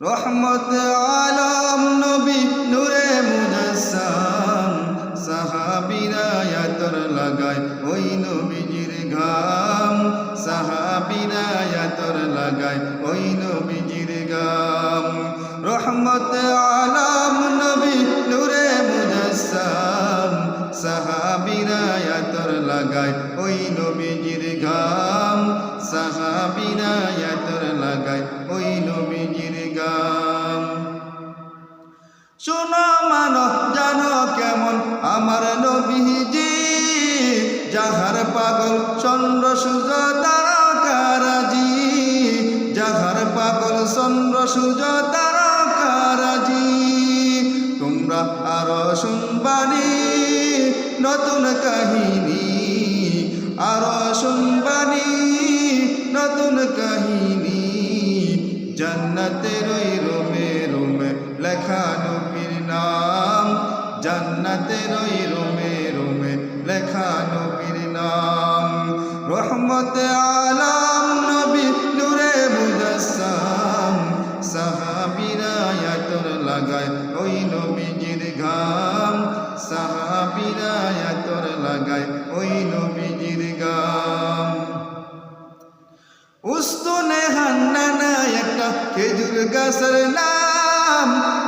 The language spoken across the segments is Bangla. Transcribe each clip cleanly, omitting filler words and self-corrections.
রহমত আলম নবী নূরে মুজাসসাম সাহাবীরা আতর লাগায় ওই নবীজির ঘাম সাহাবীরা আতর লাগায় ওই নবীজির ঘাম রহমত আলম নবী নূরে মুজাসসাম সাহাবীরা আতর লাগায় ওই নবীজির ঘাম সাহাবীরা আতর লাগায় ওই নবীজির ঘাম শোনো মানো জানো কেমন আমার নবীজি যাহার পাগল চন্দ্র সূর্য তারকারাজি যাহার পাগল চন্দ্র সূর্য তারকারাজি তোমরা আরো শুনবানি নতুন কাহিনী আরো শুনবানি নতুন কাহিনী জান্নাতের ওই রোমে রোমে লেখা নবীর নাম জান্নাতের ওই রোমে রোমে লেখা নবীর নাম রহমত আলম নবী নূরে মুজাসসাম সাহাবীরা আতর লাগায় ওই নবীজির ঘাম সাহাবীরা আতর লাগায় ওই নবীজির ঘাম উস্তুনে হান্নানা একটা খেজুর গাছের নাম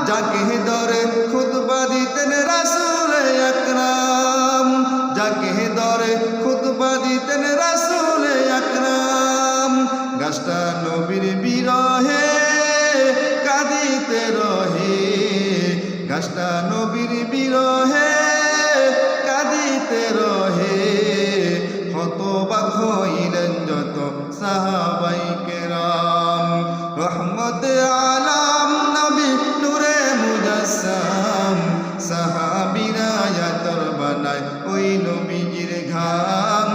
যাকে ধরে খুতবা দিতেন রাসূল আকরাম যাকে ধরে খুতবা দিতেন রাসূল আকরাম গাছটা নবীর বিরহে কাঁদিতে রহে গাছটা নবীর বিরহে কাঁদিতে রহে হতবাক হইলেন যত সাহাবাই কেরাম রহমত আলম নবী নূরে মুজাসসাম সাহাবীরা আতর বানায় ওই নবীজির ঘাম